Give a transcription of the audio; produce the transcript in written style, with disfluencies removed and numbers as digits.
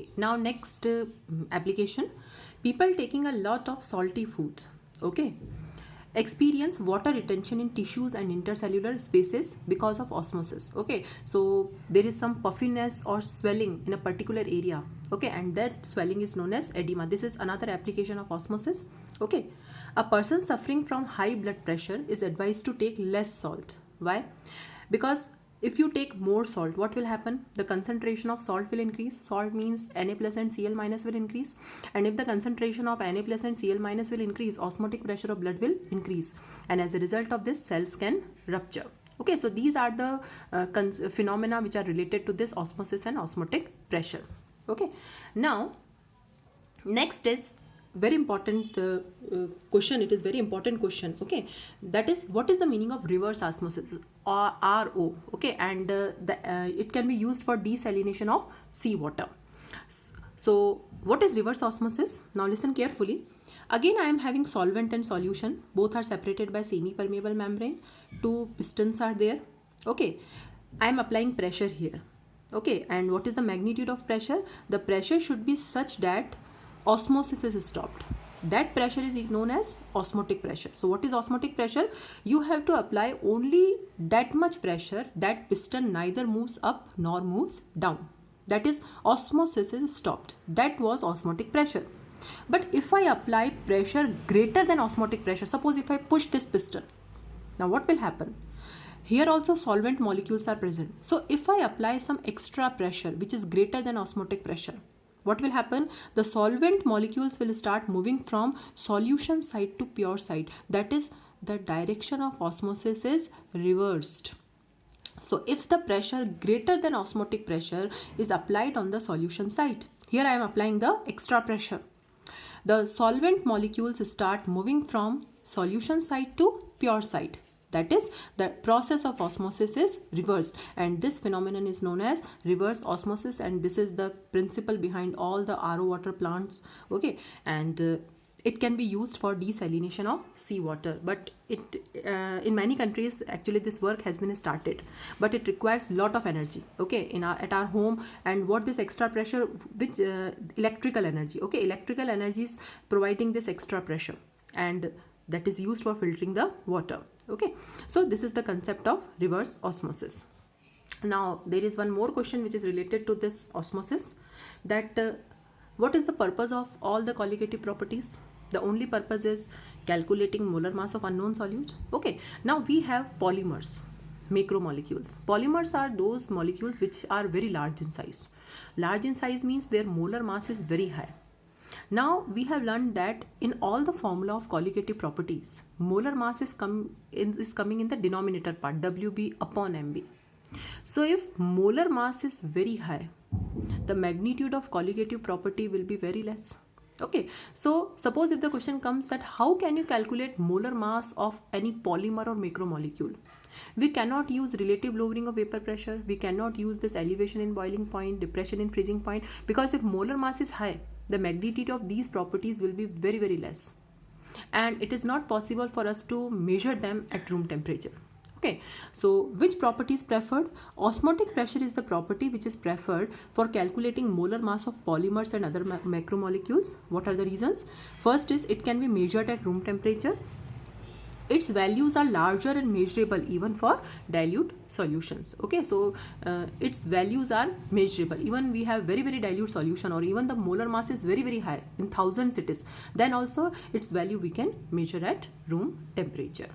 Okay, now next application. People taking a lot of salty food, okay, experience water retention in tissues and intercellular spaces because of osmosis. Okay, so there is some puffiness or swelling in a particular area, okay, and that swelling is known as edema. This is another application of osmosis. Okay, a person suffering from high blood pressure is advised to take less salt. Why? Because if you take more salt, what will happen? The concentration of salt will increase. Salt means Na plus and Cl minus will increase. And if the concentration of Na plus and Cl minus will increase, osmotic pressure of blood will increase. And as a result of this, cells can rupture. Okay, so these are the phenomena which are related to this osmosis and osmotic pressure. Okay, now next is very important question. It is very important question. Okay, that is, what is the meaning of reverse osmosis, or RO? Okay, and it can be used for desalination of seawater. So what is reverse osmosis? Now listen carefully. Again, I am having solvent and solution. Both are separated by semi-permeable membrane. Two pistons are there. Okay, I am applying pressure here. Okay, and what is the magnitude of pressure? The pressure should be such that osmosis is stopped. That pressure is known as osmotic pressure. So what is osmotic pressure? You have to apply only that much pressure that piston neither moves up nor moves down. That is, osmosis is stopped. That was osmotic pressure. But if I apply pressure greater than osmotic pressure, suppose if I push this piston, now what will happen? Here also solvent molecules are present. So if I apply some extra pressure which is greater than osmotic pressure, what will happen? The solvent molecules will start moving from solution side to pure side. That is, the direction of osmosis is reversed. So if the pressure greater than osmotic pressure is applied on the solution side, here I am applying the extra pressure, the solvent molecules start moving from solution side to pure side. That is, the process of osmosis is reversed, and this phenomenon is known as reverse osmosis, and this is the principle behind all the RO water plants. Okay, and it can be used for desalination of seawater, but it in many countries actually this work has been started, but it requires lot of energy. Okay, at our home, and what this extra pressure, which electrical energy. Okay, electrical energy is providing this extra pressure, and that is used for filtering the water. Okay, so this is the concept of reverse osmosis. Now there is one more question which is related to this osmosis, that what is the purpose of all the colligative properties? The only purpose is calculating molar mass of unknown solute. Okay, now we have polymers, macromolecules. Polymers are those molecules which are very large in size. Large in size means their molar mass is very high. Now we have learned that in all the formula of colligative properties, molar mass is coming in the denominator part, Wb upon Mb. So if molar mass is very high, the magnitude of colligative property will be very less. Okay, so suppose if the question comes that how can you calculate molar mass of any polymer or macromolecule? We cannot use relative lowering of vapor pressure. We cannot use this elevation in boiling point, depression in freezing point, because if molar mass is high, the magnitude of these properties will be very, very less, and it is not possible for us to measure them at room temperature. Okay, so which property is preferred? Osmotic pressure is the property which is preferred for calculating molar mass of polymers and other macromolecules. What are the reasons? First is it can be measured at room temperature. Its values are larger and measurable even for dilute solutions. Okay, so its values are measurable. Even we have very, very dilute solution, or even the molar mass is very, very high, in thousands it is, then also its value we can measure at room temperature.